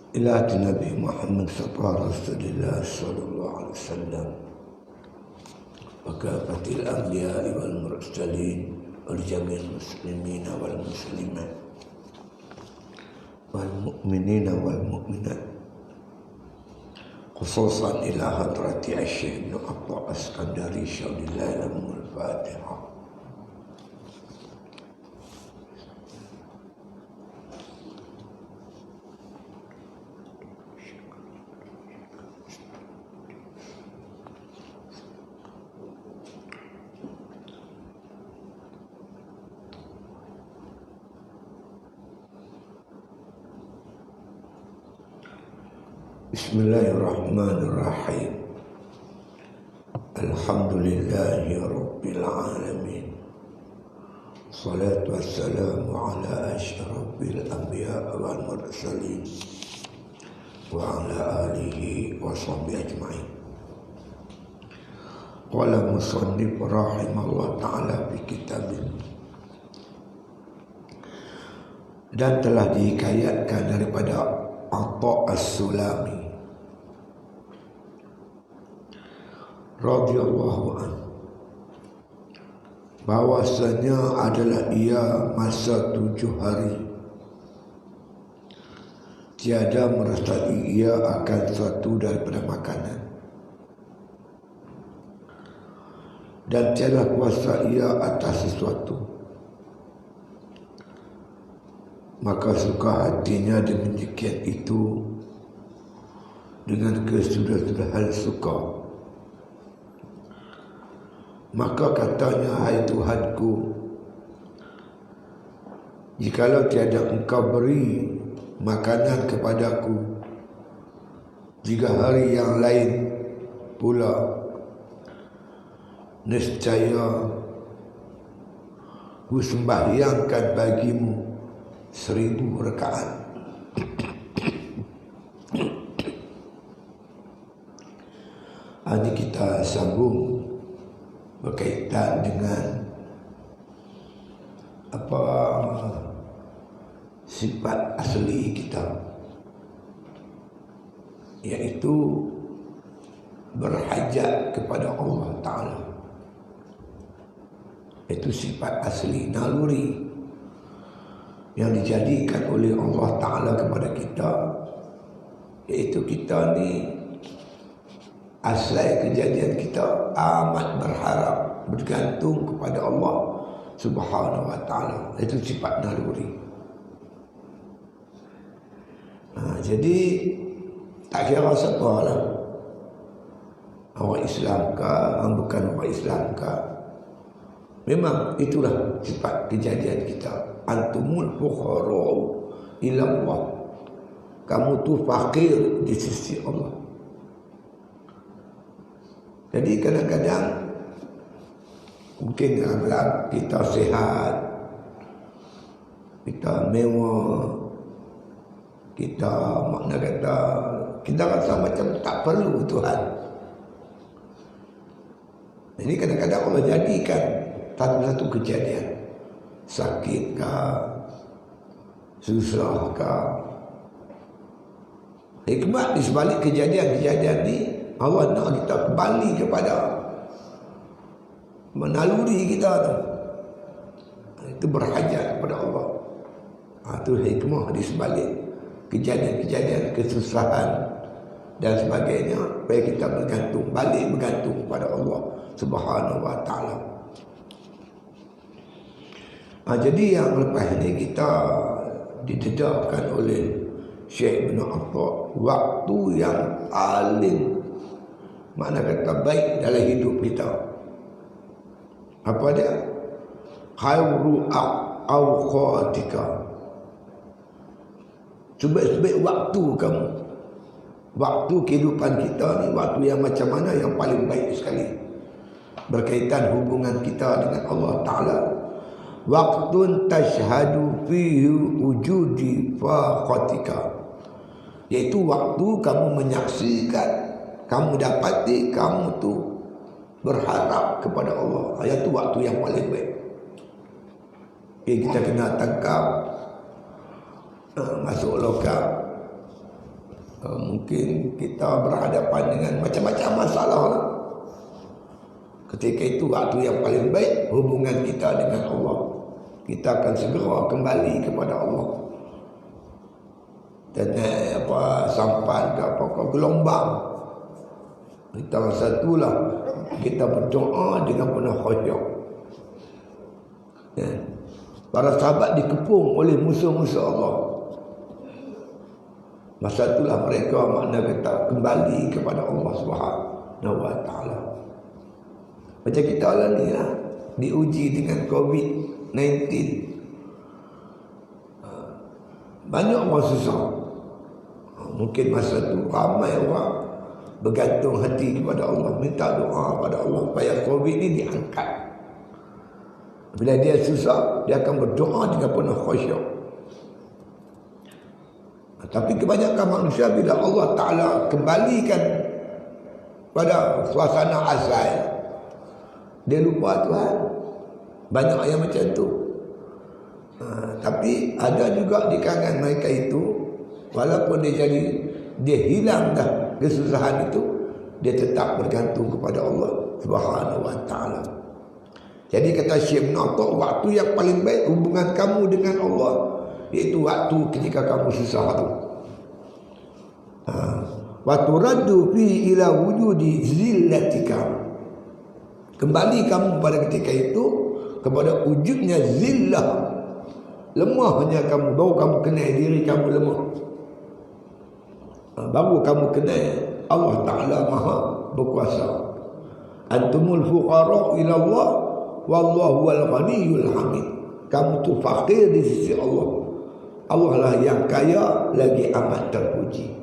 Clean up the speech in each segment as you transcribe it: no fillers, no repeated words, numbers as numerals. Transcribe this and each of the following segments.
إلى النبي محمد رسول الله صلى الله عليه وسلم وكافة الأنبياء والمرسلين ولجميع المسلمين والمسلمات والمؤمنين والمؤمنات خصوصا إلى حضرة الشيخ ابن عطاء الاسكندري شهد الله لهم الفاتحة. Bismillahirrahmanirrahim. Alhamdulillahi Rabbil Alamin. Salatu wassalamu ala asyrafil anbiya wal mursalin wa ala alihi wa sahbihi ajma'in. Qala musannif rahimahullah ta'ala fi kitabih. Dan telah dihikayatkan daripada Atha As-Sulami radhiyallahu anhu bahwasanya adalah ia masa 7 hari tiada merasai ia akan suatu daripada makanan dan tiada kuasa ia atas sesuatu, maka suka hatinya demikian itu dengan kesudah-sudahan suka. Maka katanya, hai Tuhanku, jikalau tiada engkau beri makanan kepadaku, jika hari yang lain pula nescaya ku sembahyangkan bagimu 1000 rakaat. Ini kita sambung berkaitan dengan apa sifat asli kita, yaitu berhajat kepada Allah Ta'ala. Itu sifat asli, naluri yang dijadikan oleh Allah Ta'ala kepada kita, yaitu kita ni asal kejadian kita amat berharap, bergantung kepada Allah Subhanahu wa Ta'ala. Itu sifat naluri. Jadi tak kira siapa lah, orang Islam kah, bukan orang Islam kah, memang itulah sifat kejadian kita. Antumul fuqara ila Allah. Kamu tu fakir di sisi Allah. Jadi kadang-kadang mungkin kita sihat, kita mewah, kita makna kata kita rasa macam tak perlu Tuhan. Jadi kadang-kadang Allah jadikan satu kejadian, sakit kah, susah kah, hikmat di sebalik kejadian-kejadian ni, Allah nak kita kembali kepada menaluri kita tu. Itu berhajat kepada Allah. Itu hikmah di sebalik kejadian-kejadian kesusahan dan sebagainya, supaya kita balik bergantung kepada Allah Subhanahu wa Ta'ala. Jadi yang lepas ini kita didedahkan oleh Syekh bin Atha, waktu yang paling makna kata baik dalam hidup kita. Apa dia? Khairu awqatika. Sebaik-sebaik waktu kamu. Waktu kehidupan kita ni, waktu yang macam mana yang paling baik sekali berkaitan hubungan kita dengan Allah Ta'ala. Waktun tashhadu fihi wujudi faqatika, yaitu waktu kamu menyaksikan, kamu dapati kamu tu berharap kepada Allah. Itu waktu yang paling baik. Kita kena tangkap, masuk lokal, Mungkin kita berhadapan dengan macam-macam masalah lah. Ketika itu waktu yang paling baik hubungan kita dengan Allah. Kita akan segera kembali kepada Allah. Dan sampan ke apa gelombang. Kita masa itulah kita berdoa dengan penuh khusyuk. Para sahabat dikepung oleh musuh-musuh Allah. Masa itulah mereka makna kata kembali kepada Allah Subhanahu wa taala. Macam kita lah ni lah, diuji dengan COVID-19. Banyak orang susah. Mungkin masa tu ramai orang bergantung hati kepada Allah, minta doa kepada Allah supaya COVID ni diangkat. Bila dia susah, dia akan berdoa dengan penuh khusyuk. Tapi kebanyakan manusia bila Allah Ta'ala kembalikan pada suasana asal, dia lupa Tuhan. Banyak yang macam tu. Tapi ada juga di kalangan mereka itu, walaupun dia hilang dah kesusahan itu, dia tetap bergantung kepada Allah Subhanahu wa taala. Jadi kata Syekh Natok, waktu yang paling baik hubungan kamu dengan Allah iaitu waktu ketika kamu susah tu. Waktu raddu fi ila wujudi zillatika. Kembali kamu pada ketika itu kepada wujudnya zillah. Lemahnya kamu, baru kamu kenal diri kamu lemah. Baru kamu kenal Allah Ta'ala Maha berkuasa. Antumul fuqara ila Allah wallahu wal ghaniyyul hamid. Kamu tu fakir di sisi Allah. Allah lah yang kaya lagi amat terpuji.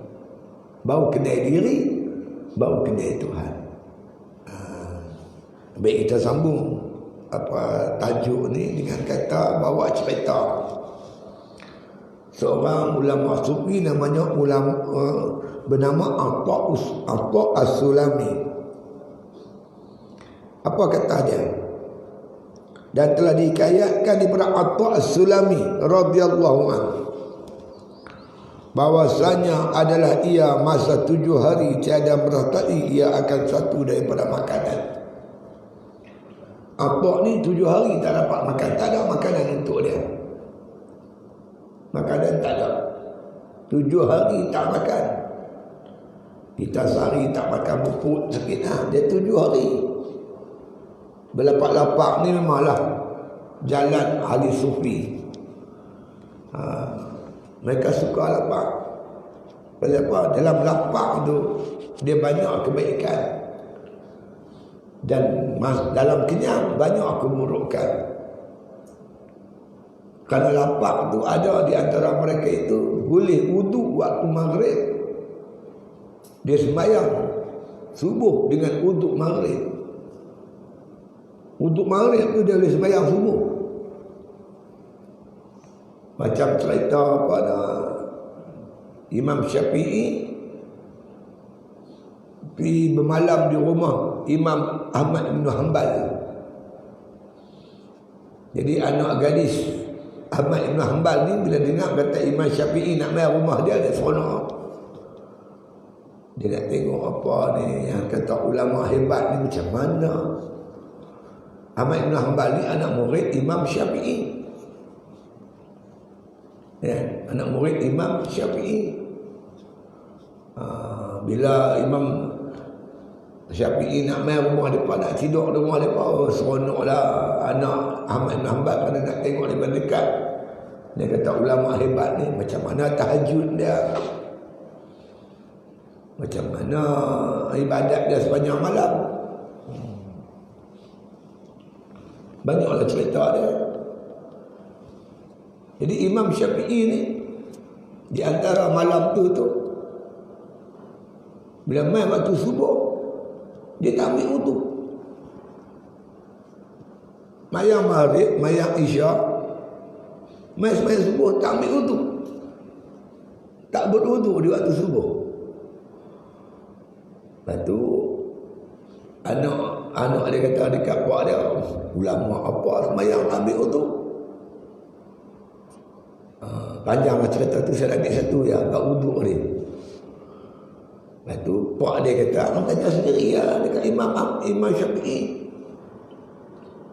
Baru kenal diri, baru kenal Tuhan. Baik, kita sambung tajuk ni dengan kata bawa cerita. Seorang ulama sufi namanya bernama Atta As-Sulami. Apa kata dia? Dan telah dihikayatkan daripada Atta As-Sulami radhiyallahu anhu bahwasanya adalah ia masa 7 hari tiada merasai ia akan satu daripada makanan. Atta ni 7 hari tak dapat makan, tak ada makanan untuk dia. Makanan tak ada. 7 hari tak makan. Kita sehari tak makan pupuk sikit lah. Dia 7 hari. Berlapak-lapak ni memanglah jalan ahli sufi. Mereka suka lapak. Kenapa? Dalam lapak tu dia banyak kebaikan. Dan dalam kenyang banyak keburukan. Kerana lapak tu ada di antara mereka itu boleh wuduk waktu maghrib. Dia sembahyang subuh dengan wuduk maghrib. Wuduk maghrib tu dia boleh sembahyang subuh. Macam cerita pada Imam Syafi'i pergi bermalam di rumah Imam Ahmad bin Hanbal. Jadi anak gadis Ahmad bin Hanbal ni bila dengar kata Imam Syafi'i nak main rumah dia seronok. Dia nak tengok apa ni yang kata ulama hebat ni macam mana. Ahmad bin Hanbal ni anak murid Imam Syafi'i. Ya, anak murid Imam Syafi'i. Bila Imam Syafi'i nak main rumah depan, nak tidur di rumah depan, seronoklah anak Ahmad bin Hanbal kerana nak tengok lebih dekat. Dia kata ulama hebat ni macam mana tahajud dia, macam mana ibadat dia sepanjang malam. Banyaklah cerita dia. Jadi Imam Syafi'i ni di antara malam tu bila main waktu subuh, dia tak ambil wuduk. Mayang maghrib, mayang isyak, main sembahyang subuh tak ambil wuduk. Tak berwuduk di waktu subuh. Lepas tu anak dia kata dekat puak dia, ulama apa sembahyang tak ambil wuduk. Panjanglah cerita tu, saya ambil satu ya, agak wuduk ni. Lepas tu pak dia kata, abang tanya sendiri lah dekat Imam Syafi'i.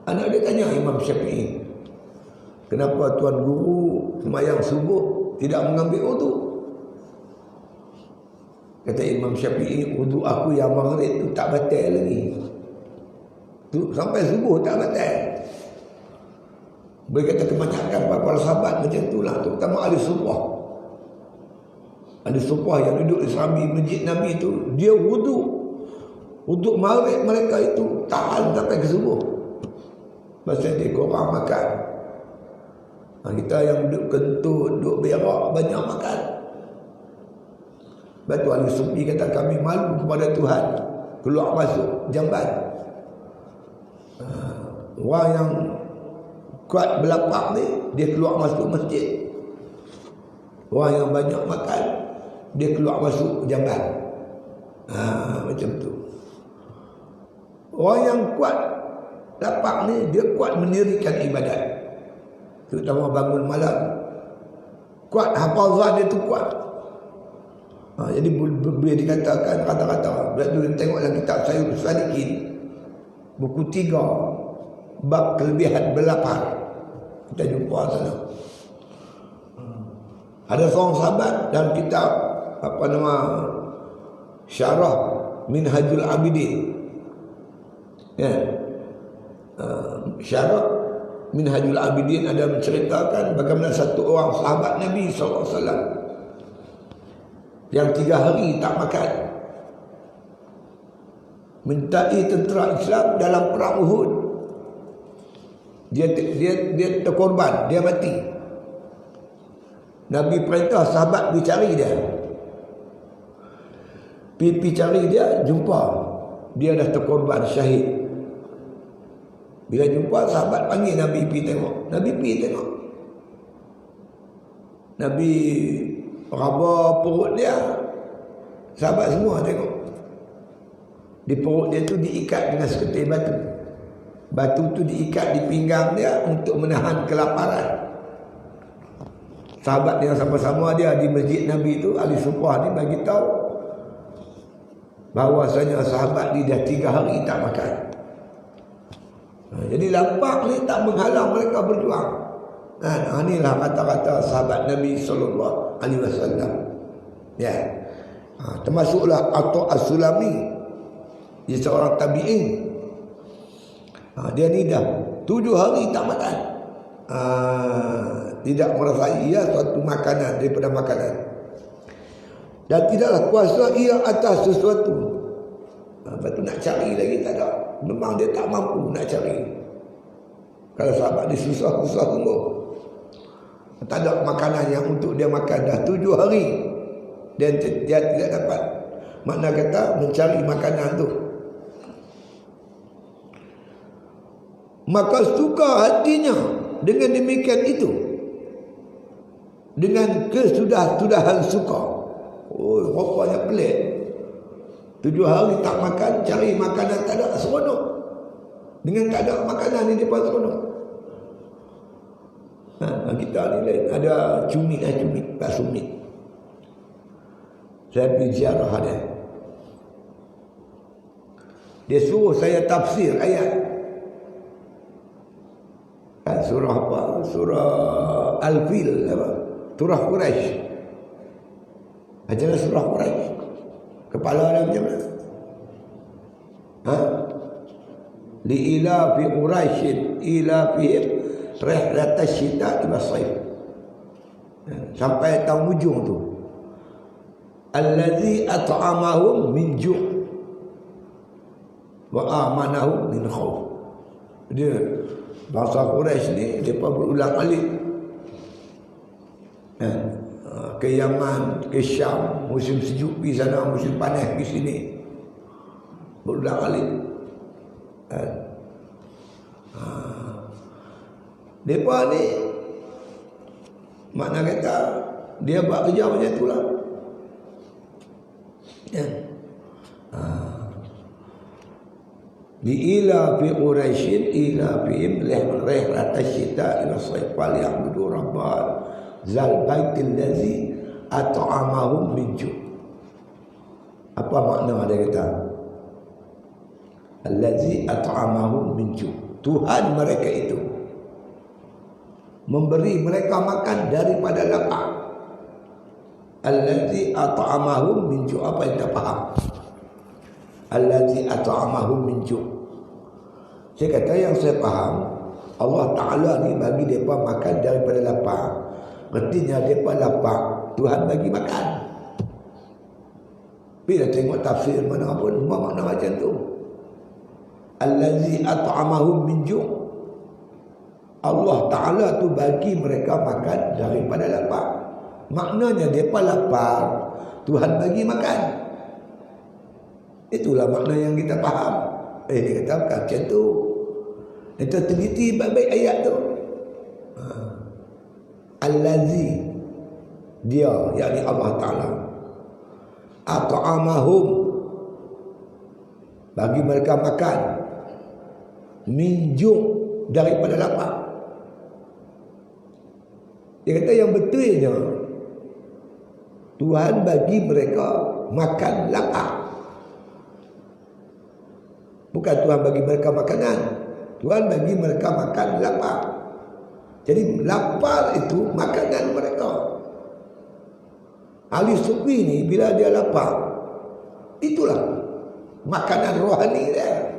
Anak dia tanya Imam Syafi'i, kenapa tuan guru sembahyang subuh tidak mengambil wudu? Kata Imam Syafi'i, wudu aku yang maghrib tu tak batal lagi. Tu sampai subuh tak batal. Boleh kata kebanyakan para sahabat macam itulah, terutama ahli sufah. Ahli sufah yang duduk di serambi masjid Nabi tu, dia wudu maghrib mereka itu tahan sampai ke subuh. Pasal dia korang makan. Kita yang duduk kentut, duduk berak, banyak makan. Batu ahli sufi kata, kami malu kepada Tuhan keluar masuk jamban. Orang yang kuat belapak ni, dia keluar masuk masjid. Orang yang banyak makan, dia keluar masuk jamban. Macam tu. Orang yang kuat lapak ni, dia kuat mendirikan ibadat, terutama bangun malam. Kuat hafazah dia tu kuat. Jadi boleh dikatakan kata-kata. Bila tu tengok dalam kitab Sayyid Salikin, buku 3, bab kelebihan berlapar, kita jumpa sana. Ada seorang sahabat dalam kitab Syarah Minhajul Abidin, Syarah Minhajul Abidin ada menceritakan bagaimana satu orang sahabat Nabi SAW yang 3 hari tak makan, mentai tentera Islam dalam perang Uhud. Dia terkorban, dia mati. Nabi perintah sahabat pergi cari dia. Pergi cari dia, jumpa dia dah terkorban, syahid. Bila jumpa, sahabat panggil Nabi pergi tengok. Nabi pergi tengok. Nabi raba perut dia. Sahabat semua tengok. Di perut dia tu diikat dengan seketil batu. Batu tu diikat di pinggang dia untuk menahan kelaparan. Sahabat yang sama-sama dia di masjid Nabi tu, ahli sufah ni bagi tahu bahawasanya sahabat ni dah 3 hari tak makan. Jadi lapar ni tak menghalang mereka berjuang. Inilah kata-kata sahabat Nabi sallallahu alaihi wasallam. Ya. Termasuklah Atha As-Sulami, dia seorang tabi'in. Dia ni dah 7 hari tak makan. Tidak merasai ia suatu makanan daripada makanan, dan tidaklah kuasa ia atas sesuatu. Lepas tu nak cari lagi tak ada. Memang dia tak mampu nak cari. Kalau sahabat dia susah tunggu, tak ada makanan yang untuk dia makan dah 7 hari, dan dia tidak dapat. Makna kata mencari makanan tu. Maka suka hatinya dengan demikian itu, dengan kesudah-sudahan suka. Oh, rupanya pelik. 7 hari tak makan, cari makanan tak ada, seronok. Dengan tak ada makanan ni depan seronok. Kita ni lain. Ada cumit, Pak Sumit. Saya pergi ziarah dia. Dia suruh saya tafsir ayat. Surah apa? Surah Al-Fil apa? Surah Quraisy. Ajaran surah Quraisy. Kepala dia macam mana? Li'ila fi Quraisyin ila fi rihlat asy-syita' ila shaif. Sampai tahun ujung tu. Allazi at'amahum min ju' wa amanahum min khauf. Dia bangsa Quraisy ni depa berulang alik. Ke Yaman, ke Syam, musim sejuk pergi sana, musim panas pergi sini. Berulang alik. Depa ni makna kata dia buat kerja macam itulah. Li'ila fi Quraisyin ila fihim rihlat asy-syita' ila shaif fal ya'budu rabbal zal baitil ladzi at'amahum min ju'. Apa makna dia kata? Allazi at'amahum min ju'. Tuhan mereka itu memberi mereka makan daripada lapar. Allazi at'amahum min ju'. Apa yang tak faham? Allazi at'amahum min ju'. Saya kata yang saya faham, Allah Ta'ala ni bagi mereka makan daripada lapar. Artinya mereka lapar, Tuhan bagi makan. Bila tengok tafsir mana pun, semua makna macam tu. Allazi at'amahum min ju'. Allah Ta'ala tu bagi mereka makan daripada lapar. Maknanya mereka lapar, Tuhan bagi makan. Itulah makna yang kita faham. Dia kata bukan macam tu. Kita teliti baik-baik ayat tu. Allazi, dia, yakni Allah Ta'ala, at'amahum, bagi mereka makan, min ju', daripada lapar. Dia kata yang betulnya Tuhan bagi mereka makan lapar. Bukan Tuhan bagi mereka makanan, Tuhan bagi mereka makan lapar. Jadi lapar itu makanan mereka. Ahli sufi ni bila dia lapar, itulah makanan rohani dia.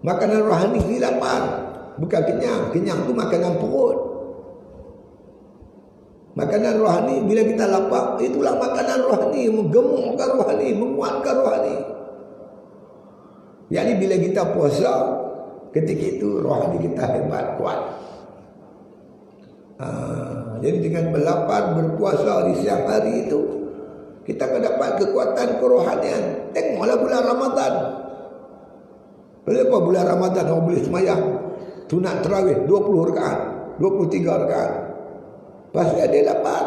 Makanan rohani ni lapar, bukan kenyang. Kenyang tu makanan perut. Makanan rohani bila kita lapar, itulah makanan rohani, menggemukkan rohani, menguatkan rohani. Yakni bila kita puasa, ketika itu rohani kita hebat, kuat. Jadi dengan berlapar, berpuasa di siang hari itu, kita akan dapat kekuatan kerohanian. Tengoklah bulan Ramadan. Kenapa bulan Ramadan orang boleh semayang sunat tarawih 20 rakaat, 23 rakaat? Pasal dia lapar.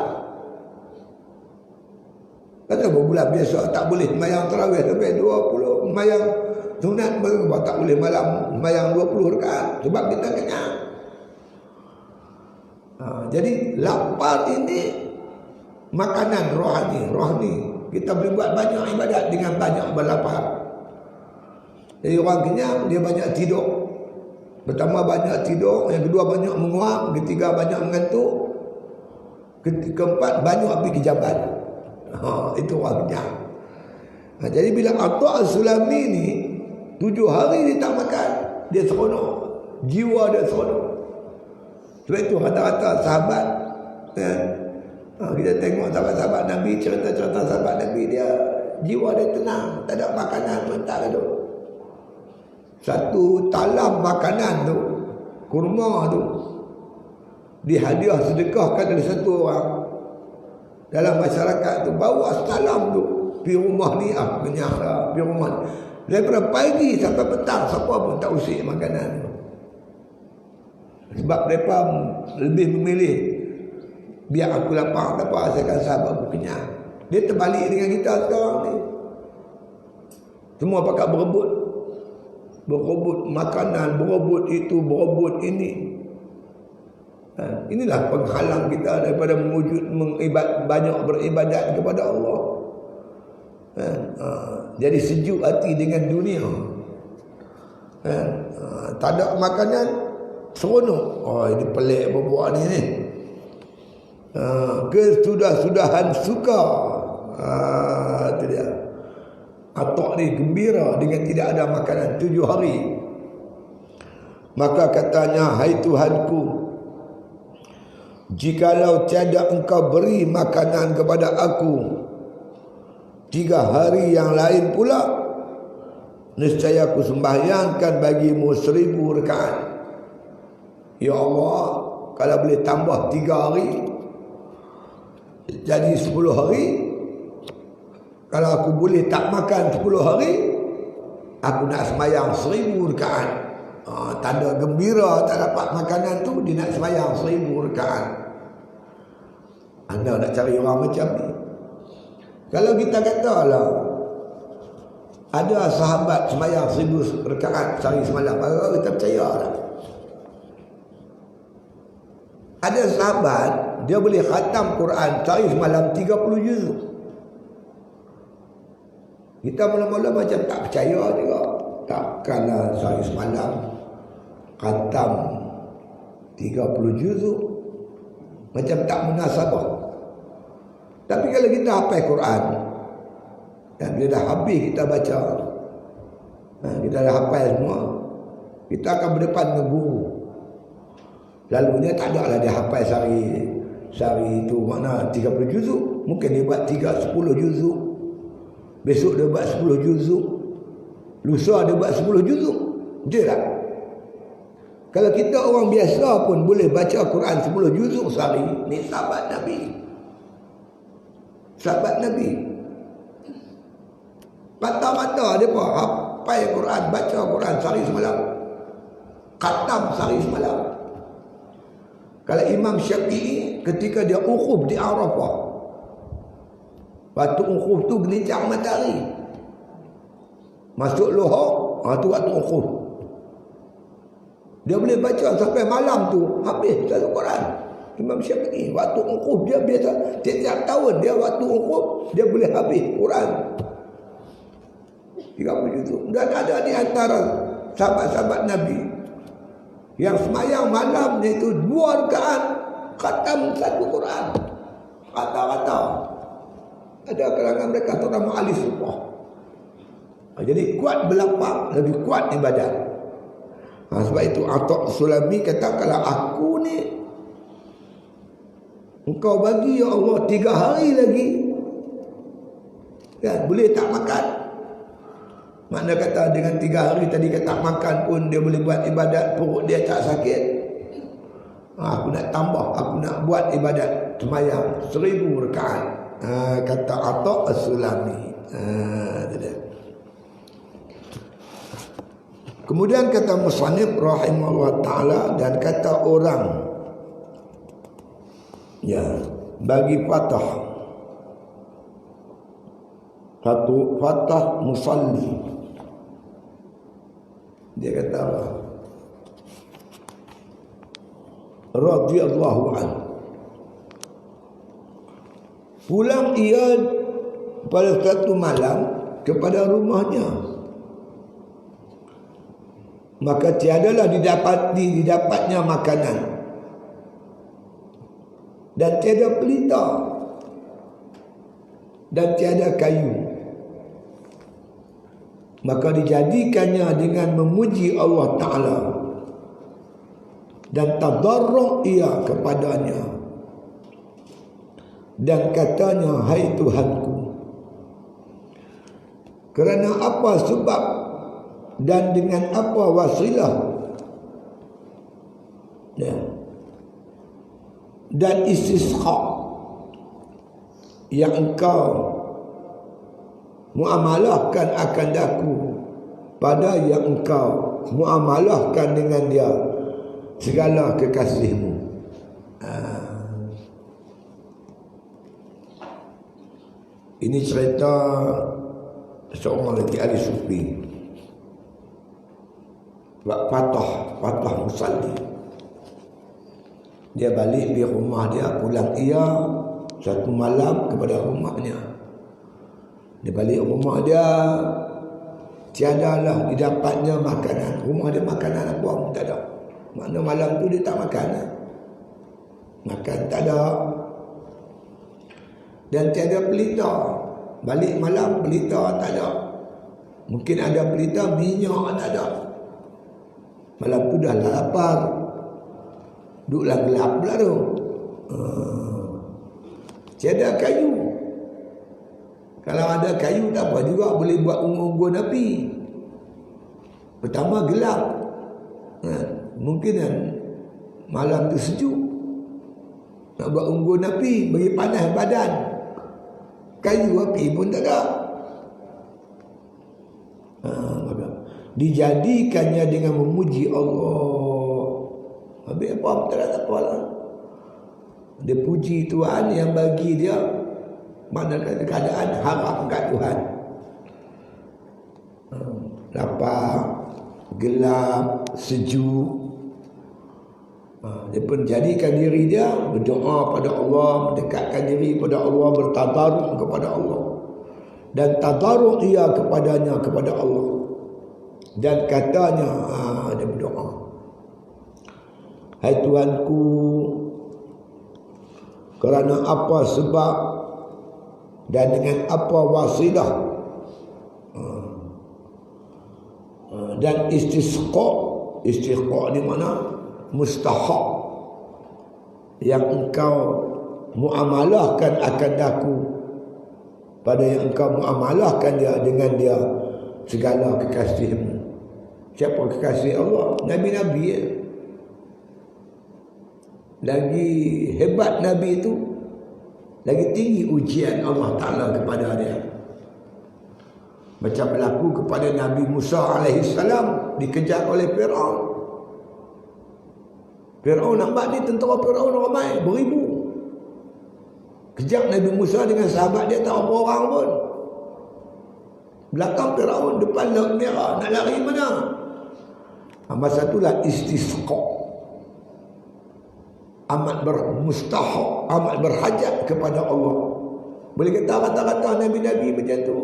Kenapa bulan biasa tak boleh semayang tarawih sampai 20, semayang sunat tak boleh malam semayang 20 rakaat? Sebab kita kenyang. Jadi lapar ini makanan rohani. Kita boleh buat banyak ibadat dengan banyak berlapar. Jadi orang kenyang, dia banyak tidur. Pertama banyak tidur, yang kedua banyak menguap, ketiga banyak mengantuk, keempat banyak pergi ke jabat. Itu orang kenyang. Jadi bila Atta' As-Sulami ni 7 hari dia tak makan, dia seronok, jiwa dia seronok. Sebab itu rata-rata sahabat, kita tengok sahabat-sahabat Nabi, cerita-cerita sahabat Nabi, dia jiwa dia tenang, tak ada makanan mentah tu. Satu talam makanan tu, kurma tu, dihadiah sedekahkan oleh satu orang dalam masyarakat tu, bawa setalam tu pergi rumah ni, kenyang dah pergi rumah ni. Daripada pagi sampai petang, siapa pun tak usik makanan tu. Sebab mereka lebih memilih, biar aku lapar, tak apa, saya akan sabar, aku kenyang. Dia terbalik dengan kita sekarang ni. Semua pakat berebut makanan, berebut itu, berebut ini. Inilah penghalang kita daripada banyak beribadat kepada Allah. Jadi sejuk hati dengan dunia. Tak ada makanan, seronok. Ini pelik berbuat ni. Kesudah-sudahan suka. Itu dia. Atta' ni gembira dengan tidak ada makanan 7 hari. Maka katanya, hai Tuhanku, jikalau tiada engkau beri makanan kepada aku 3 hari yang lain pula, niscaya aku sembahyangkan bagimu 1000 rakaat. Ya Allah, kalau boleh tambah 3 hari jadi 10 hari. Kalau aku boleh tak makan 10 hari, aku nak semayang 1000 rakaat. Tanda gembira tak dapat makanan tu, dia nak semayang 1000 rakaat. Anda nak cari orang macam ni? Kalau kita katalah ada sahabat semayang 1000 rakaat sehari semalam, baru kita percaya tak? Ada sahabat dia boleh khatam Quran sehari semalam 30 juz. Kita mula-mula macam tak percaya juga. Takkanlah sehari semalam khatam 30 juzuk, macam tak munasabah. Tapi kalau kita hafal Quran, dan bila dah habis kita baca, kita dah hafal semua, kita akan berdepan dengan guru. Lalunya tak ada lah dia hafal sehari itu mana 30 juzuk. Mungkin dia buat 10 juzuk, besok dia buat 10 juzuk, lusa dia buat 10 juzuk. Betul tak? Kalau kita orang biasa pun boleh baca Quran 10 juzuk sehari, ni sahabat Nabi. Sahabat Nabi mata-mata dia pun hafal Quran, baca Quran sehari semalam, khatam sehari semalam. Kalau Imam Syafi'i ketika dia ukhuf di Arafah, waktu ukhuf tu gelincang matahari, masuk lohor, tu waktu ukhuf. Dia boleh baca sampai malam tu habis satu Quran. Imam Syafi'i waktu ukhuf dia biasa tiap tahun dia waktu ukhuf dia boleh habis Quran 30 juzuk. Dan ada di antara sahabat-sahabat Nabi yang semayang malam itu 2 rakaat khatam satu Quran. Kata-kata ada kalangan mereka orang ahli sunnah. Jadi kuat berlapang, lebih kuat ibadat. Sebab itu Atta' Sulami kata, kalau aku ni engkau bagi ya Allah 3 hari lagi, kan, boleh tak makan. Makna kata dengan 3 hari tadi kata makan pun dia boleh buat ibadat, perut dia tak sakit. Aku nak tambah, aku nak buat ibadat sembahyang 1000 rakaat. Kata Atta' Sulami. Kemudian kata musannif rahimahullah ta'ala, dan kata orang bagi fatah, satu fatah musalli, dia kata apa? Radhiyallahu anhu, pulang ia pada satu malam kepada rumahnya, maka tiadalah didapatnya makanan dan tiada pelita dan tiada kayu, maka dijadikannya dengan memuji Allah Ta'ala dan tadarru' ia kepadanya dan katanya, hai Tuhanku, kerana apa sebab dan dengan apa wasilah dan istisqa yang engkau muamalahkan akan daku pada yang engkau muamalahkan dengan dia segala kekasihmu. Ini cerita seorang lagi ahli sufi, Fatah Musalli. Dia balik di rumah dia, pulang ia satu malam kepada rumahnya. Dia balik rumah dia, tiadalah didapatnya makanan. Rumah dia makanan apa pun tak ada. Makna malam tu dia tak makan. Makan tak ada. Dan tiada pelita. Balik malam pelita tak ada. Mungkin ada pelita, minyak tak ada. Malam tu dah lapar, duduklah gelap pula tu. Tiada kayu. Kalau ada kayu tak apa juga, boleh buat unggun api. Pertama gelap, mungkin kan malam tu sejuk, nak buat unggun api bagi panas badan. Kayu api pun tak ada. Dijadikannya dengan memuji Allah. Habis apa? Tak ada apa lah. Dia puji Tuhan yang bagi dia mana keadaan harap kat Tuhan. Lapar, gelap, sejuk. Dia pun jadikan diri dia berdoa pada Allah, mendekatkan diri pada Allah, bertadaruk kepada Allah. dan tadarruk ia kepadanya, kepada Allah. Dan katanya, dia berdoa, hai Tuhanku, kerana apa sebab dan dengan apa wasilah dan istisqa ni mana mustahak yang engkau muamalahkan akan aku, pada yang engkau muamalahkan dia dengan dia segala kekasihmu. Siapa kekasih Allah? Nabi-Nabi ya. Lagi hebat Nabi itu, lagi tinggi ujian Allah Ta'ala kepada dia. Macam berlaku kepada Nabi Musa AS, dikejar oleh Fir'aun. Fir'aun nampak ni tentera Fir'aun ramai, beribu. Kejar Nabi Musa dengan sahabat dia, tak apa orang pun. Belakang Fir'aun, depan Laut Merah, nak lari mana? Masa itulah istisqa. Amat bermustahak, amat berhajat kepada Allah. Boleh kata kata-kata Nabi-Nabi macam tu.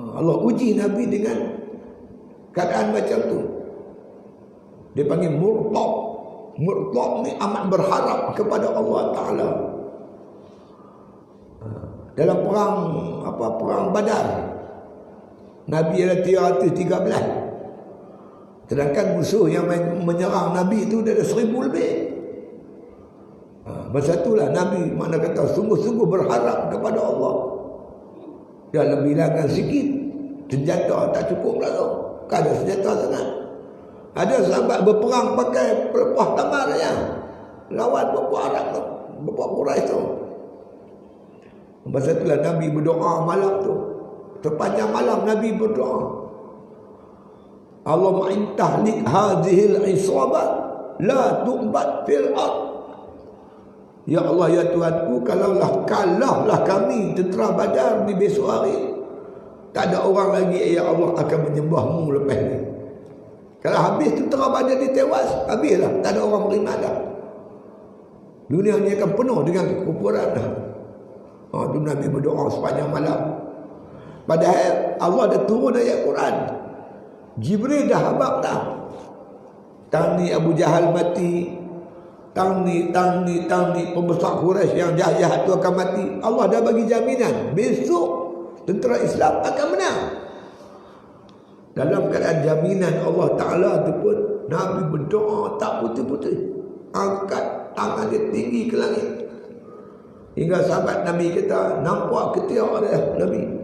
Allah uji Nabi dengan keadaan macam tu. Dia panggil murtad. Murtad ni amat berharap kepada Allah Ta'ala. Dalam perang Badar, Nabi ada 313. Sedangkan musuh yang menyerang Nabi itu ada 1000 lebih. Masa itulah Nabi mana kata sungguh-sungguh berharap kepada Allah. Dia lebih bilangan sikit, senjata tak cukup lah tu. Tak ada senjata sangat. Ada sahabat berperang pakai pelepah tamar ya, lawan bapa Arab tu, bapa Quraisy tu. Masa itulah Nabi berdoa malam tu. Sepanjang malam Nabi berdoa, Allahumma intahlik hadhil isabat la tu'bad fil ard. Ya Allah, ya Tuhanku, kalaulah kami tentera Badar di besok hari, tak ada orang lagi ya Allah akan menyembahmu lepas ni. Kalau habis tentera Badar ditewas, habislah, tak ada orang beriman dah. Dunia ni akan penuh dengan kekufuran dah. Itu Nabi berdoa sepanjang malam. Padahal Allah dah turun ayat Quran. Jibril dah habaq dah. Tang ni Abu Jahal mati, tang ni pembesar Quraisy yang jahat tu akan mati. Allah dah bagi jaminan besok tentera Islam akan menang. Dalam keadaan jaminan Allah Ta'ala tu pun, Nabi berdoa tak putih-putih, angkat tangan dia tinggi ke langit. Hingga sahabat Nabi kata, nampak ketiak dia Nabi.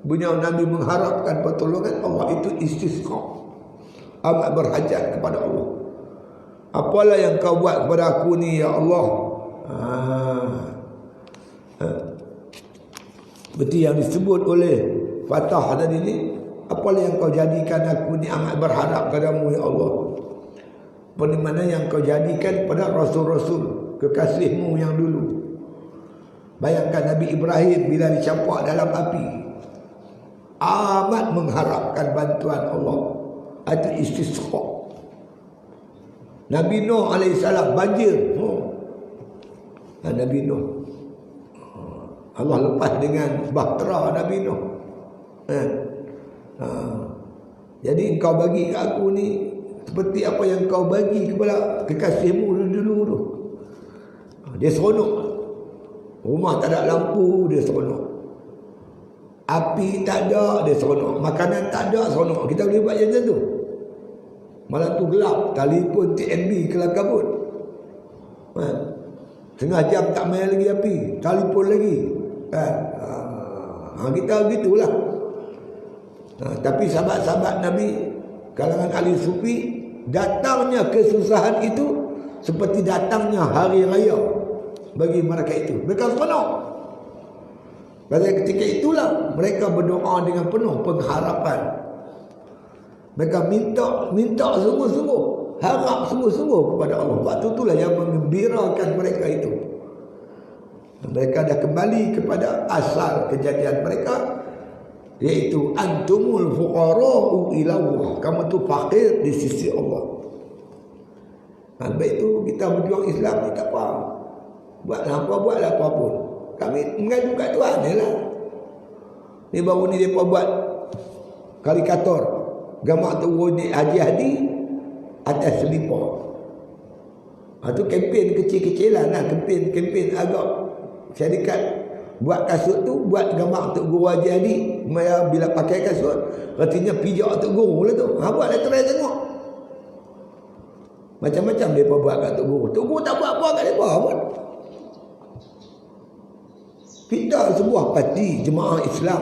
Bunyi Nabi mengharapkan pertolongan Allah, itu istisqa. Amat berhajat kepada Allah. Apalah yang kau buat kepada aku ni ya Allah. Seperti yang disebut oleh Fatah tadi ni, apalah yang kau jadikan aku ni amat berharap padamu ya Allah. Bagaimana yang kau jadikan pada rasul-rasul kekasihmu yang dulu. Bayangkan Nabi Ibrahim bila dicampak dalam api, amat mengharapkan bantuan Allah. Itu istisqa. Nabi Nuh AS banjir. Nabi Nuh, Allah lepas dengan bahtera Nabi Nuh. Jadi engkau bagi ke aku ni seperti apa yang kau bagi kepada kekasihmu dulu tu. Dia seronok. Rumah tak ada lampu, dia seronok. Api tak ada, dia seronok. Makanan tak ada, seronok. Kita boleh buat macam tu. Malam tu gelap, telefon TNB kelam kabut. Setengah jam tak main lagi api, telefon lagi. Kita begitulah. Tapi sahabat-sahabat Nabi, kalangan ahli sufi, datangnya kesusahan itu seperti datangnya hari raya bagi mereka itu. Mereka seronok. Pada ketika itulah mereka berdoa dengan penuh pengharapan. Mereka minta sungguh-sungguh, harap sungguh-sungguh kepada Allah. Waktu itulah yang mengembirakan mereka itu. Mereka dah kembali kepada asal kejadian mereka, iaitu antumul fuqara'u ila Allah. Kamu tu fakir di sisi Allah. Baik itu kita berjuang Islam ni tak apa. Buatlah apa pun. Kami mengadu kat Tuhan ni lah. Ni baru ni mereka buat karikatur gambar Tok Guru ni Haji Hadi atas selipar. Itu kempen kecil-kecilan lah, kempen agak syarikat buat kasut tu, buat gambar Tok Guru Haji Hadi. Bila pakai kasut artinya pijak Tok Guru lah tu. Buat letteran tengok. Macam-macam mereka buat kat Tok Guru. Tok Guru tak buat apa kat mereka pun. Kita sebuah parti Jemaah Islam.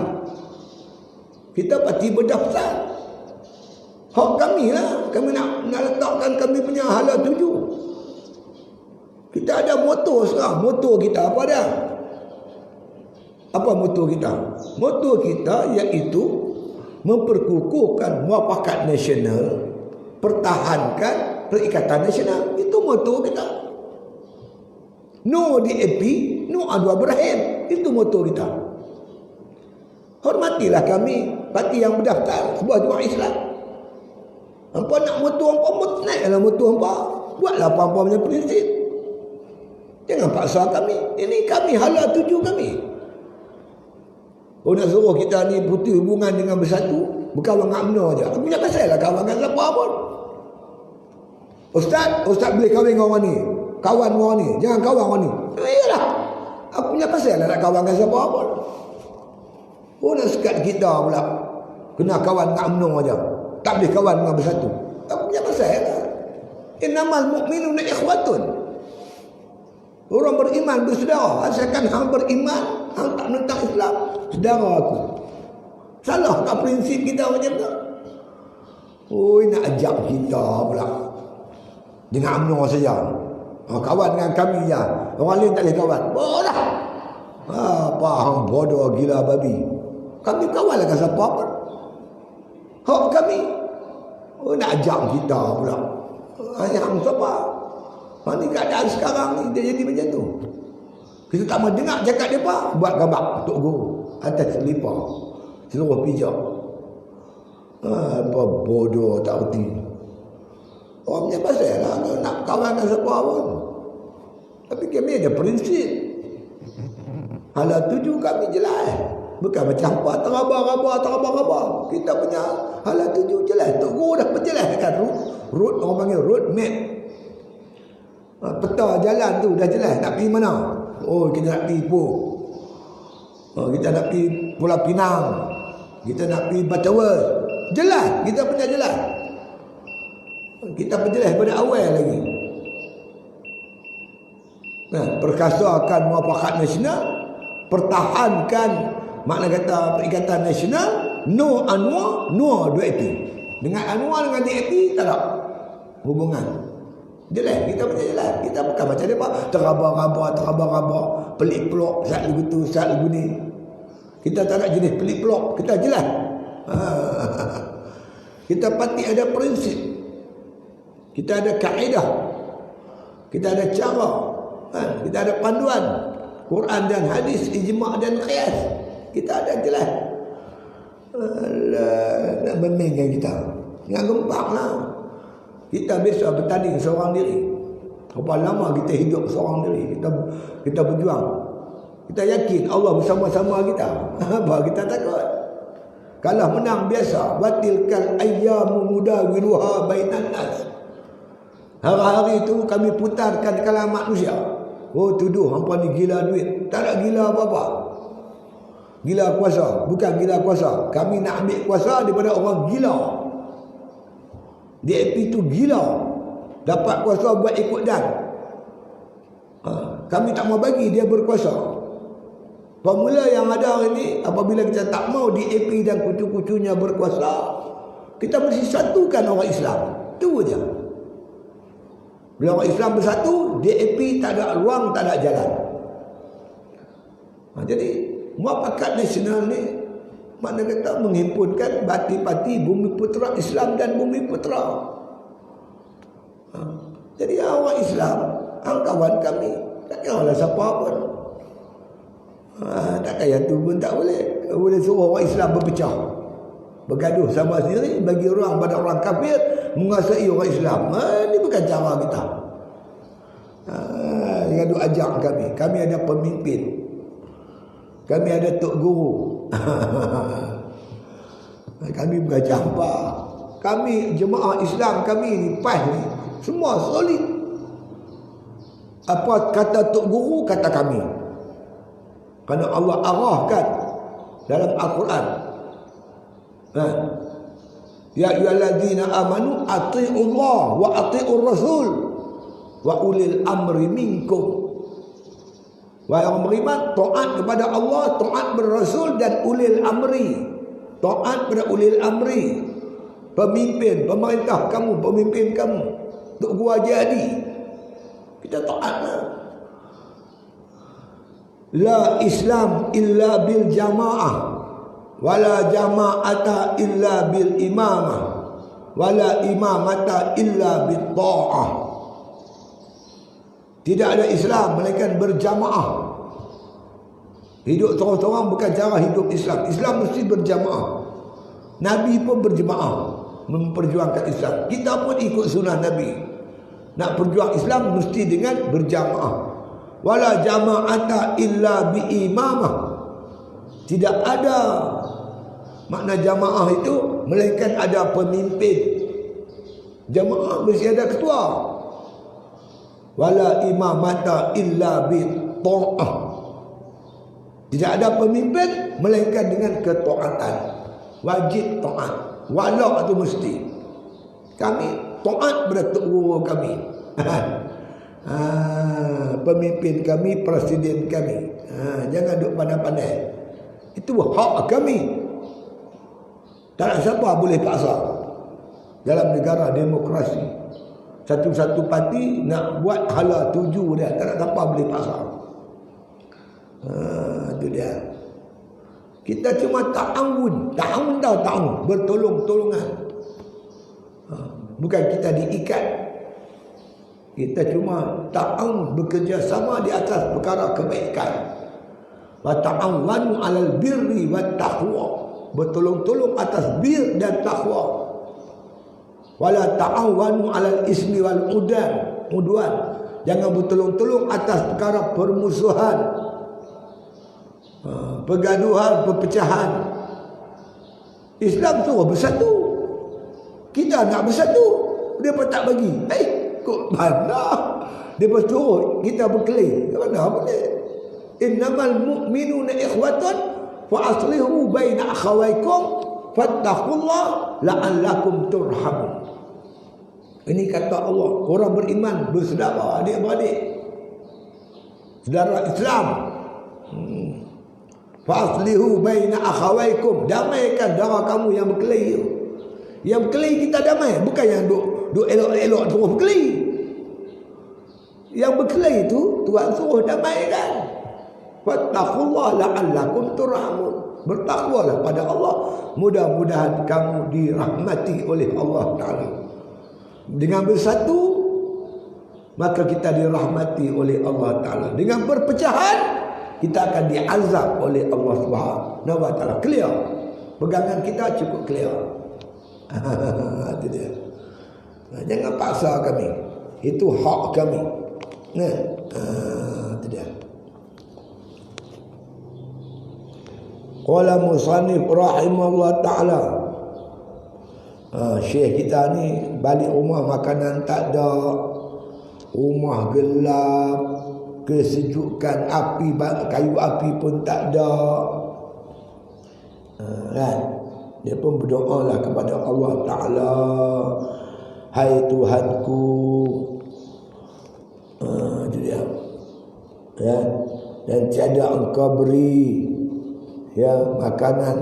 Kita parti berdaftar. Hak kami lah. Kami nak letakkan kami punya hala tuju. Kita ada moto sekarang. Moto kita apa dia? Apa moto kita? Moto kita iaitu memperkukuhkan muafakat nasional, pertahankan perikatan nasional. Itu moto kita. No DAP, no Anwar Ibrahim. Itu moto kita. Hormatilah kami, parti yang berdaftar, sebuah Jemaah Islam. Hampa nak moto hampa, naiklah moto hampa. Buatlah apa-apa punya prinsip. Jangan paksa kami. Ini kami, hala tuju kami. Nak suruh kita ni putus hubungan dengan bersatu, berkawan dengan UMNO je. Aku punya pasal lah kawan dengan siapa pun. Ustaz boleh kahwin dengan orang ni, kawan dengan orang ni, jangan kawan orang ni. Iyalah, aku punya pasal lah nak kawan dengan siapa pun. Nak sekat kita pula kena kawan dengan UMNO je, tak boleh kawan dengan bersatu. Aku punya pasal lah. Innamal mu'minuna ikhwatun. Orang beriman bersaudara. Asalkan hang beriman, hang tak menentang Islam, saudara aku. Salah tak prinsip kita macam tu? Nak ajak kita pula dengan UMNO saja. Kawan dengan kami je. Orang lain tak boleh kawan. Bolah. Faham bodoh gila babi. Kami kawan lah dengan siapa pun. Hak kami. Nak ajak kita pula. Yang siapa? Ni keadaan sekarang ni dia jadi macam tu. Kita tak mau dengar cakap dia apa. Buat gambar Tok Guru atas selipar, seluruh pijak. Apa bodoh tak erti. Orang punya pasal lah nak kawan dengan siapa pun. Tapi kami ada prinsip. Hala tuju kami jelas. Bukan macam apa terabah. Kita punya hala tuju jelas. Tok Guru dah penjelaskan road, orang panggil road map. Peta jalan tu dah jelas nak pergi mana. Kita nak pergi Ipoh, kita nak pergi Pulau Pinang, kita nak pergi Bacawas. Jelas, kita punya jelas. Kita perjelas pada awal lagi. Perkasakan muafakat nasional, pertahankan makna kata perikatan nasional, no Anwar, no DAP. Dengan Anwar dengan DAP tak ada hubungan. Jelas, kita punya jelas. Kita bukan macam dia pak terabah-rabah, pelik pelok, saat lagu tu, saat lagu ni. Kita tak nak jenis pelik pelok, kita jelas. Kita pasti ada prinsip. Kita ada kaedah. Kita ada cara. Kita ada panduan. Quran dan hadis, ijma' dan qiyas. Kita ada jelas. Nak bermainkan kita. Jangan gempak lah. Kita biasa bertanding seorang diri. Berapa lama kita hidup seorang diri. Kita berjuang. Kita yakin Allah bersama-sama kita. Apa kita takut? Kalah menang biasa. Watilkal ayyamu mudawiluha bainan nas. Hari-hari itu kami putarkan kalangan manusia. Tuduh hampa ni gila duit. Tak ada gila apa-apa. Gila kuasa. Bukan gila kuasa. Kami nak ambil kuasa daripada orang gila. DAP itu gila. Dapat kuasa buat ikut dan. Kami tak mau bagi dia berkuasa. Formula yang ada hari ini, apabila kita tak mau DAP dan kucu-kucunya berkuasa, kita mesti satukan orang Islam. Itu je. Bila orang Islam bersatu, DAP tak ada ruang, tak ada jalan. Jadi muafakat nasional ni makna kata menghimpunkan parti-parti Bumi Putera Islam dan Bumi Putera. Jadi orang Islam, kawan kami, tak kira siapa pun. Tak kaya tu pun tak boleh. Boleh suruh orang Islam berpecah, bergaduh sama sendiri, bagi ruang pada orang kafir menguasai orang Islam. Ini bukan cara kita. Gaduh ajak kami. Kami ada pemimpin. Kami ada Tok Guru. Kami belajar apa? Kami jemaah Islam kami ni PAS ni semua solid. Apa kata Tok Guru kata kami. Kerana Allah arahkan dalam Al-Quran. Ya ayyuhallazina amanu atti'ullah wa atti'ur rasul wa ulil amri minkum. Wahai orang beriman, taat kepada Allah, taat kepada Rasul dan ulil amri. Taat kepada ulil amri. Pemimpin, pemerintah kamu, pemimpin kamu. Tok Guru jadi. Kita taatlah. La Islam illa bil jamaah. Wala jama'ata illa bil imamah. Wala imamata illa bil ta'ah. Tidak ada Islam melainkan berjamaah. Hidup seorang-seorang bukan cara hidup Islam. Islam mesti berjamaah. Nabi pun berjamaah memperjuangkan Islam. Kita pun ikut sunnah Nabi. Nak perjuang Islam mesti dengan berjamaah. Wala jama'ata illa bi imamah. Tidak ada makna jamaah itu melainkan ada pemimpin. Jamaah mesti ada ketua. Wala imamata illa bi ta'ah. Tidak ada pemimpin melainkan dengan ketaatan. Wajib taat. Wala itu mesti. Kami taat pada Tok Guru kami. Pemimpin kami, presiden kami. Jangan duk pandai-pandai. Itu hak kami. Tak ada siapa boleh paksa. Dalam negara demokrasi, satu-satu parti nak buat hala tuju dia, tak ada siapa boleh paksa. Itu dia. Kita cuma ta'awun bertolong-tolongan. Bukan kita diikat. Kita cuma ta'awun, bekerjasama di atas perkara kebaikan. Wa ta'awanu 'alal birri wat taqwa. Bertolong-tolong atas bir dan takwa. Wala ta'awanu 'alal ismi wal udwan. Jangan bertolong-tolong atas perkara permusuhan, pergaduhan, perpecahan. Islam suruh bersatu. Kita nak bersatu, dia pun tak bagi. Kok mana? Dia pun suruh kita berkelahi. Mana boleh? Innamal mu'minuna ikhwatan fa aslihu baina akhawaykum fattaqullah la'allakum turhamun. Ini kata Allah, orang beriman bersaudara, adik-beradik, saudara Islam. Faslihu baina akhawaykum, damaikan saudara kamu yang berkelahi. Yang berkelahi kita damai, bukan yang duk elok-elok terus berkelahi. Yang berkelahi itu Tuhan suruh damaikan. Fattaqullah la'allakum turhamun. Bertakwalah pada Allah, mudah-mudahan kamu dirahmati oleh Allah Ta'ala. Dengan bersatu, maka kita dirahmati oleh Allah Ta'ala. Dengan perpecahan, kita akan diazab oleh Allah Subhanahu wa Ta'ala. Clear. Pegangan kita cukup clear. Itu dia. Jangan paksa kami. Itu hak kami. Itu dia. Qala musannif rahimahullah ta'ala. Syekh kita ni balik rumah makanan tak ada, rumah gelap, kesejukan api, kayu api pun tak ada. Kan? Dia pun berdoa lah kepada Allah Ta'ala. Hai Tuhanku. Itu dia. Kan? Dan tiada engkau beri makanan,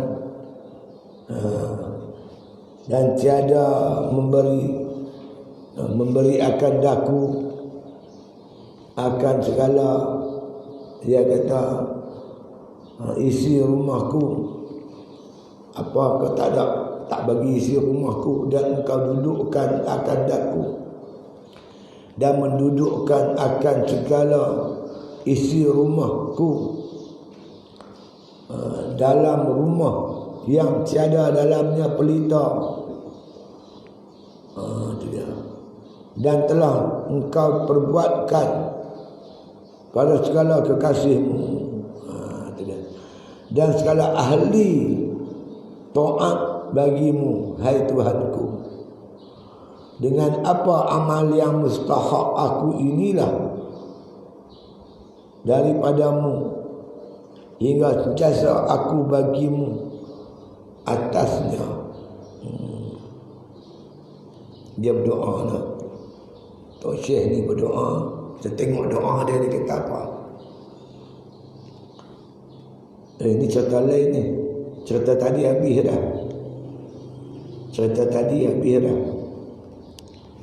dan tiada memberi akan daku akan segala, dia kata, isi rumahku. Apa kau tak bagi isi rumahku, dan engkau dudukkan akan daku dan mendudukkan akan segala isi rumahku dalam rumah yang tiada dalamnya pelita. Dan telah engkau perbuatkan pada segala kekasihmu. dan segala ahli taat bagimu, hai Tuhanku. Dengan apa amal yang mustahak aku inilah daripadamu, hingga jasa aku bagimu atasnya. Dia berdoa nak. Tok Syekh ni berdoa. Kita tengok doa dia ni kata apa. Ini cerita lain ni. Cerita tadi habis dah. Cerita tadi habis dah.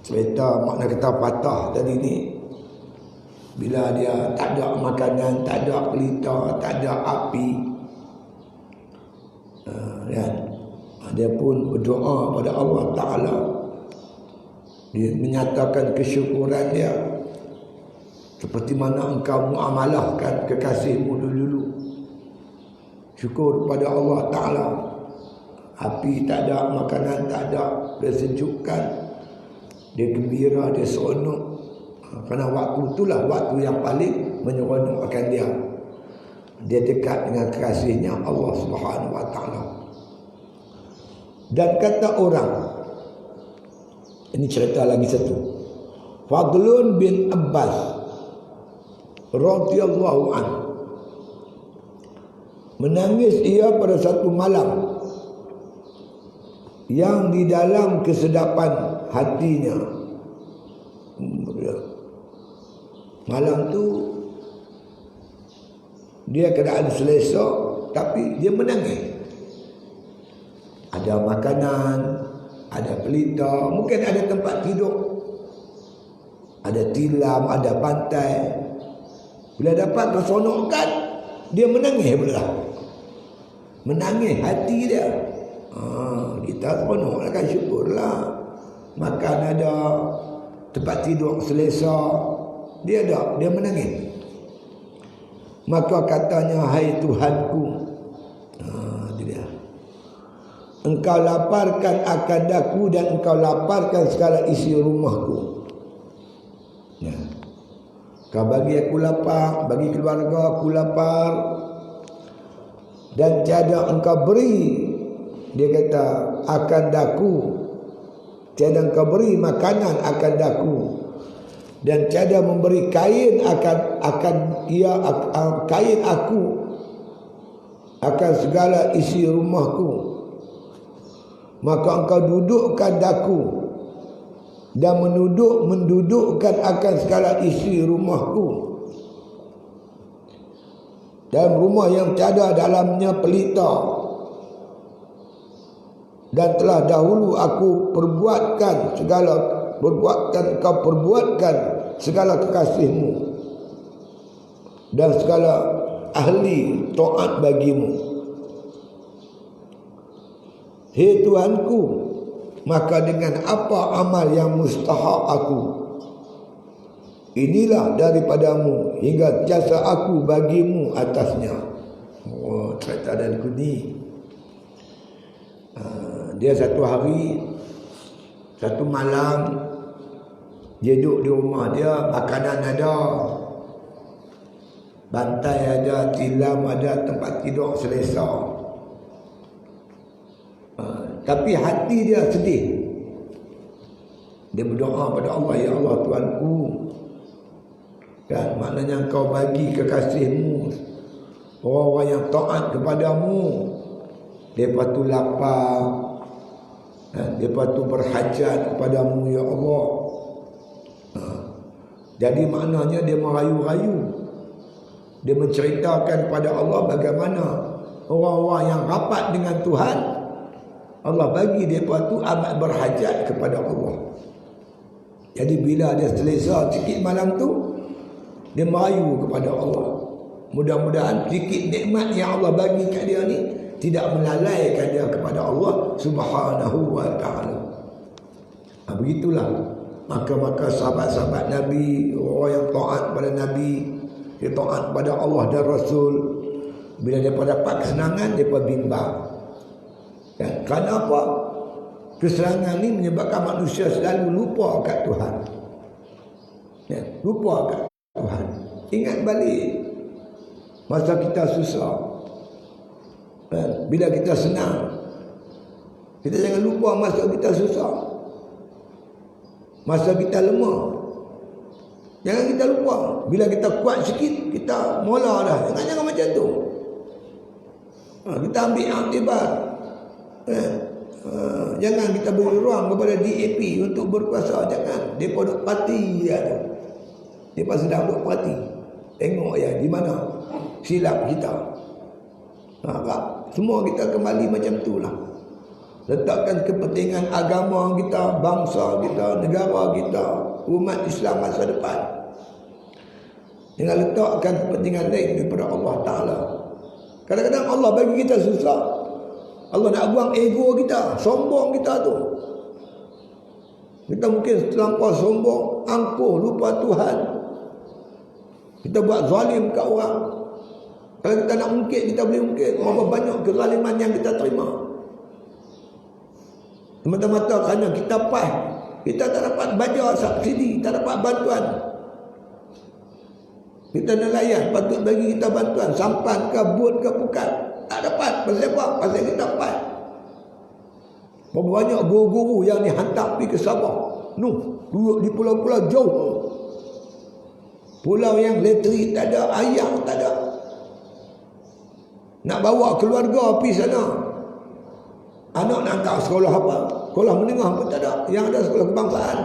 Cerita makna kata patah tadi ni. Bila dia tak ada makanan, tak ada pelita, tak ada api, dia pun berdoa pada Allah Ta'ala. Dia menyatakan kesyukuran dia, seperti mana engkau muamalahkan kekasihmu dulu. Syukur pada Allah Ta'ala. Api tak ada, makanan tak ada, dia sejukkan, dia gembira, dia seronok. Kerana waktu itulah waktu yang paling menyeronokkan dia. Dia dekat dengan kekasihnya Allah Subhanahu Wa Ta'ala. Dan kata orang, ini cerita lagi satu, Fadlun bin Abbas radhiyallahu anhu, menangis ia pada satu malam yang di dalam kesedapan hatinya. Malam tu dia keadaan selesa, tapi dia menangis. Ada makanan, ada pelita, mungkin ada tempat tidur, ada tilam, ada pantai. Bila dapat keseronokan, dia menangis pula. Menangis hati dia. Kita seronok kan, syukurlah. Makan ada, tempat tidur selesa. Dia ada, dia menangis. Maka katanya, hai Tuhanku, dia, engkau laparkan akan daku dan engkau laparkan segala isi rumahku. Kau bagi aku lapar, bagi keluarga aku lapar, dan tiada engkau beri, dia kata, akan daku, tiada engkau beri makanan akan daku, dan tiada memberi kain kain aku akan segala isi rumahku. Maka engkau dudukkan daku dan mendudukkan akan segala isi rumahku, dan rumah yang tiada dalamnya pelita, dan telah dahulu aku perbuatkan kau perbuatkan segala kekasihmu dan segala ahli taat bagimu. Hei Tuhanku, maka dengan apa amal yang mustahak aku inilah daripadamu, hingga jasa aku bagimu atasnya. Cerita dan kuni. Dia satu hari, satu malam, dia duduk di rumah dia, makanan ada, bantai ada, tilam ada, tempat tidur selesa. Tapi hati dia sedih. Dia berdoa pada Allah, ya Allah Tuhanku, kan, maknanya engkau bagi kekasihmu, orang-orang yang taat kepadamu, mereka tu lapar, mereka tu berhajat kepadamu, ya Allah. Jadi maknanya dia merayu-rayu, dia menceritakan kepada Allah bagaimana orang-orang yang rapat dengan Tuhan, Allah bagi mereka tu amat berhajat kepada Allah. Jadi bila dia selesa sikit malam tu, dia merayu kepada Allah. Mudah-mudahan sikit nikmat yang Allah bagi kat dia ni tidak melalaikan dia kepada Allah Subhanahu wa ta'ala. Begitulah. Maka sahabat-sahabat Nabi, orang yang taat pada Nabi, dia taat pada Allah dan Rasul, bila dia dapat kesenangan, dia bimbang. Kan? Kerana apa? Keserangan ni menyebabkan manusia selalu lupa kat Tuhan. Ya, lupa kat Tuhan. Ingat balik masa kita susah. Bila kita senang, kita jangan lupa masa kita susah, masa kita lemah. Jangan kita lupa. Bila kita kuat sikit, kita mula dah. Jangan macam tu. Kita ambil aktibar. Jangan kita beri ruang kepada DAP untuk berkuasa. Jangan. Mereka duduk parti dia tu. Mereka sedang duduk parti. Tengok ya di mana silap kita. Semua kita kembali macam tu lah. Letakkan kepentingan agama kita, bangsa kita, negara kita, umat Islam masa depan. Jangan letakkan kepentingan lain daripada Allah Ta'ala. Kadang-kadang Allah bagi kita susah. Allah nak buang ego kita, sombong kita tu. Kita mungkin terlampau sombong, angkuh, lupa Tuhan. Kita buat zalim kat orang. Kalau kita nak ungkit, kita boleh ungkit. Berapa banyak kezaliman yang kita terima. Semata-mata kerana kita pas, kita tak dapat baja subsidi, tak dapat bantuan. Kita nelayan, patut bagi kita bantuan, sampan ke, bot ke, bukan. Tak dapat. Pasal apa? Pasal kita pas. Berapa banyak guru-guru yang dihantar pergi ke Sabah. Duduk di pulau-pulau jauh. Pulau yang elektrik tak ada, air tak ada. Nak bawa keluarga pergi sana. Anak nak hantar sekolah apa? Sekolah menengah pun tak ada. Yang ada sekolah kebangsaan.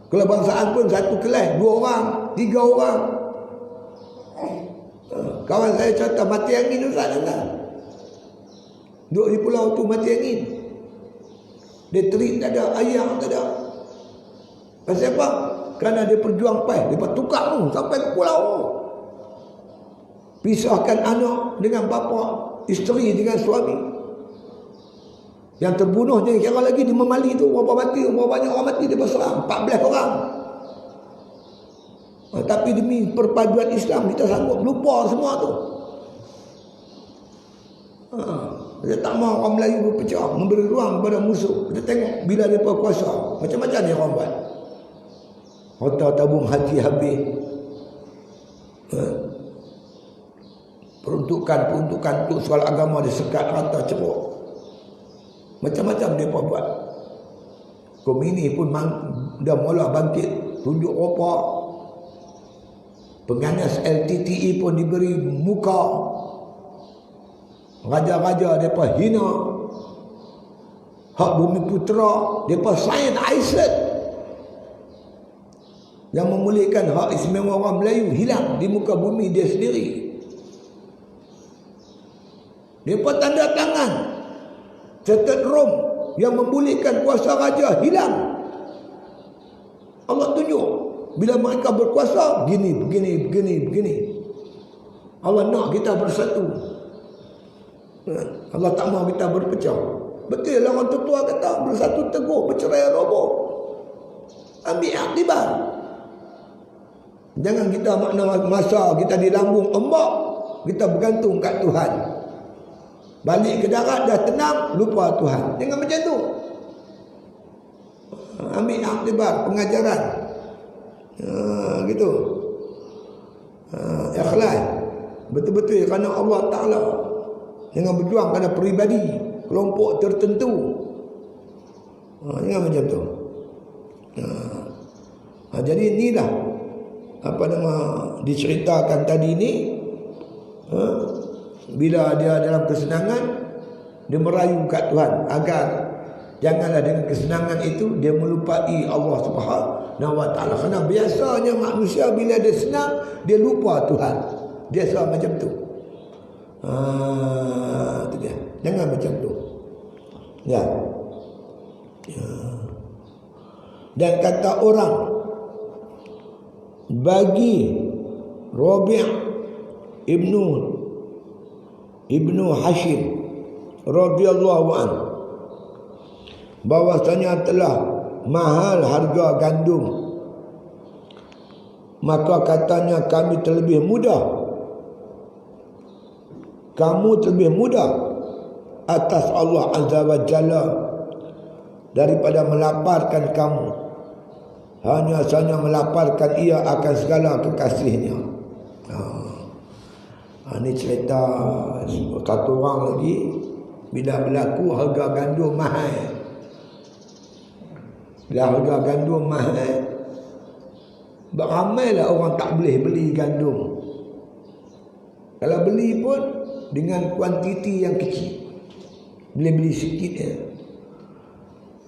Sekolah kebangsaan pun satu kelas, 2 orang, 3 orang. Kawan saya contoh mati angin Ustaz kan. Duduk di pulau tu mati angin. Elektrik tak ada, air tak ada. Pasal apa? Kerana dia perjuang pas, dia tukar tu sampai ke pulau. Pisahkan anak dengan bapa, isteri dengan suami. Yang terbunuhnya kira lagi di Memali tu berapa mati, berapa banyak orang mati dia berserang 14 orang. Tapi demi perpaduan Islam kita sanggup lupa semua tu. Dia tak mahu orang Melayu berpecah, memberi ruang kepada musuh. Kita tengok bila dia berkuasa, macam-macam dia orang buat. Harta tabung haji habis. Peruntukan untuk soal agama disekat rata ceruk. Macam-macam dia buat. Komini pun dah mula bangkit, tunjuk rupa. Pengganas LTTE pun diberi muka. Raja-raja mereka hina. Hak Bumi Putera mereka sign ISET yang memulihkan hak istimewa orang Melayu hilang di muka bumi dia sendiri. Mereka tanda tangan Chartered Rome yang memulihkan kuasa raja hilang. Allah tunjuk bila mereka berkuasa begini. Allah nak kita bersatu. Allah tak mahu kita berpecah. Betul lah orang tua kata bersatu teguh, bercerai roboh. Ambil aktibar. Jangan kita makna masa kita di lambung ombak, kita bergantung kat Tuhan. Balik ke darat dah tenang, lupa Tuhan. Jangan macam tu. Ambil aktibar pengajaran. Gitu. Ikhlas. Betul-betul kerana Allah Ta'ala. Jangan berjuang kerana peribadi, kelompok tertentu. Jangan macam tu. Jadi inilah diceritakan tadi ni. Bila dia dalam kesenangan, dia merayu kat Tuhan agar janganlah dengan kesenangan itu dia melupai Allah Subhanahu Wa Taala. Kerana biasanya manusia bila dia senang, dia lupa Tuhan. Biasa macam tu. Itu dia. Jangan macam tu. Ya. Dan kata orang, bagi Rabi' Ibnu Hashim radhiyallahu anhu bahwasanya telah mahal harga gandum, maka katanya kamu terlebih mudah atas Allah Azza wa Jalla daripada melaparkan kamu, hanya saja melaparkan ia akan segala kekasihnya. Ini cerita satu orang lagi, bila berlaku harga gandum mahal. Bila harga gandum mahal, beramailah orang tak boleh beli gandum. Kalau beli pun dengan kuantiti yang kecil, boleh beli sikit ya.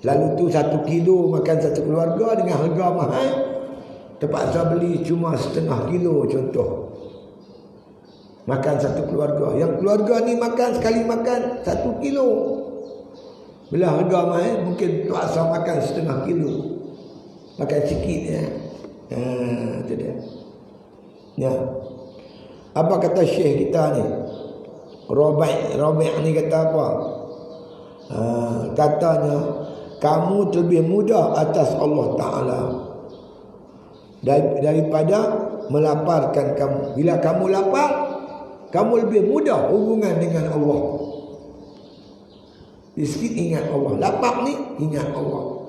Lalu tu 1 kilo makan satu keluarga dengan harga mahal, terpaksa beli cuma setengah kilo contoh. Makan satu keluarga. Yang keluarga ni makan sekali makan 1 kilo. Bila harga mahal mungkin terpaksa makan setengah kilo. Makan sikit ya. Itu dia. Ya. Apa kata syekh kita ni? Rabi' ni kata apa? Katanya, kamu lebih mudah atas Allah Ta'ala daripada melaparkan kamu. Bila kamu lapar, kamu lebih mudah hubungan dengan Allah. Sikit ingat Allah. Lapar ni ingat Allah.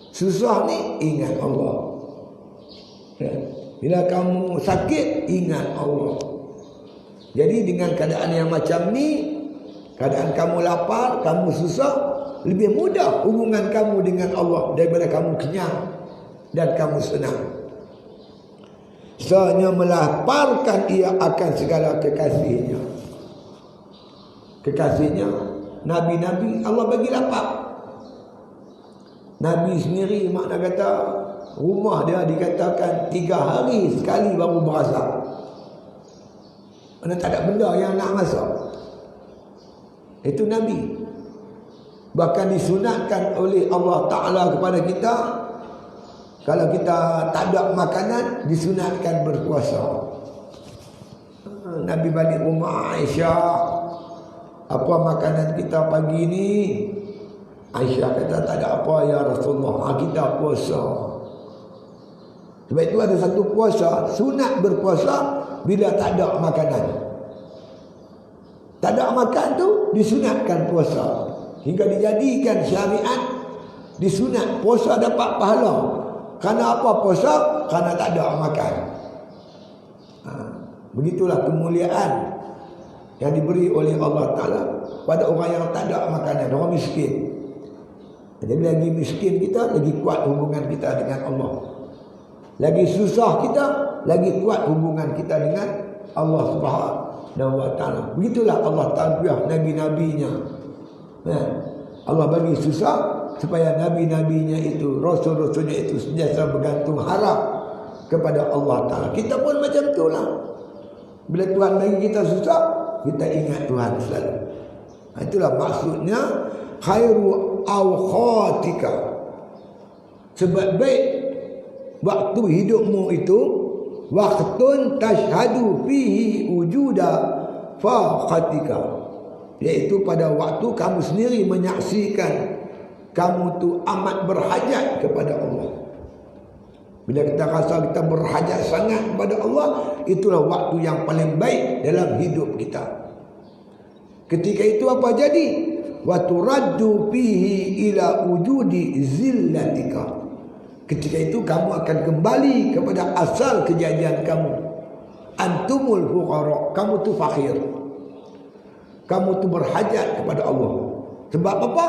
Susah ni ingat Allah. Ya. Bila kamu sakit, ingat Allah. Jadi dengan keadaan yang macam ni, keadaan kamu lapar, kamu susah, lebih mudah hubungan kamu dengan Allah daripada kamu kenyang dan kamu senang. Sebenarnya melaparkan ia akan segala kekasihnya. Kekasihnya, Nabi-Nabi Allah bagi lapar. Nabi sendiri makna kata rumah dia dikatakan 3 hari sekali baru berasa. Mana tak ada benda yang nak masak. Itu Nabi. Bahkan disunatkan oleh Allah Ta'ala kepada kita, kalau kita tak ada makanan, disunatkan berpuasa. Nabi balik rumah Aisyah, apa makanan kita pagi ni? Aisyah kata, tak ada apa ya Rasulullah, kita puasa. Sebab itu ada satu puasa, sunat berpuasa bila tak ada makanan. Tak ada makan tu disunatkan puasa. Hingga dijadikan syariat disunat puasa dapat pahala. Kerana apa puasa? Kerana tak ada makan. Begitulah kemuliaan yang diberi oleh Allah Ta'ala pada orang yang tak ada makanan, orang miskin. Jadi lagi miskin kita, lagi kuat hubungan kita dengan Allah. Lagi susah kita, lagi kuat hubungan kita dengan Allah Subhanahu wa Ta'ala. Begitulah Allah Ta'ala Nabi-Nabinya. Allah bagi susah supaya Nabi-Nabinya itu, Rasul-Rasulnya itu sentiasa bergantung harap kepada Allah Ta'ala. Kita pun macam itulah. Bila Tuhan bagi kita susah, kita ingat Tuhan selalu. Itulah maksudnya khairu awqatika. Sebab baik waktu hidupmu itu waqtun tashhadu fihi wujuda faqatika, iaitu pada waktu kamu sendiri menyaksikan kamu tu amat berhajat kepada Allah. Bila kita rasa kita berhajat sangat kepada Allah, itulah waktu yang paling baik dalam hidup kita. Ketika itu apa jadi? Wa turaddu fihi ila wujudi zillatika. Ketika itu kamu akan kembali kepada asal kejadian kamu. Antumul fuqara, kamu tu fakir. Kamu tu berhajat kepada Allah. Sebab apa?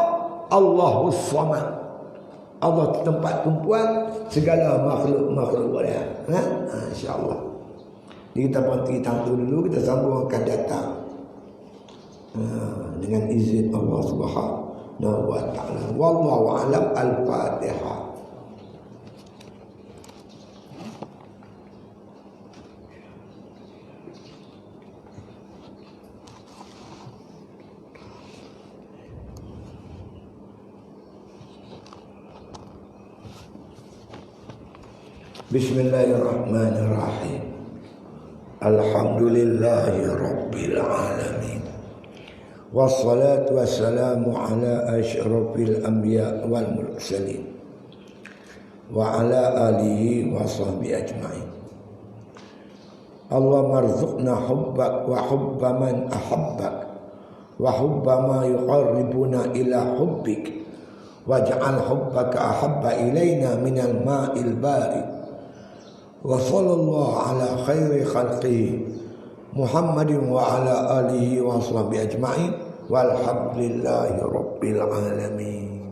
Allahus Samad. Allah tempat tumpuan segala makhluk-makhluk dia. Insya-Allah. Jadi kita berhenti tangguh dulu, kita sambung akan datang. Dengan izin Allah Subhanahu wa Ta'ala. Wallahu a'lam. Al-Fatihah. Bismillahirrahmanirrahim. Alhamdulillahi rabbil alamin. Wassalatu wassalamu ala asyrafil anbiya wal mursalin wa ala alihi wa sahbihi ajma'in. Allah marzuqna hubbak wa hubba man ahabbak wa hubba ma yuqarribuna ila hubbik waj'al hubbaka ahabba ilaina minal ma'il barid. Wa sallallahu ala khairi khalqihi Muhammadin wa ala alihi wa sahbihi ajma'in walhamdulillahi rabbil alamin.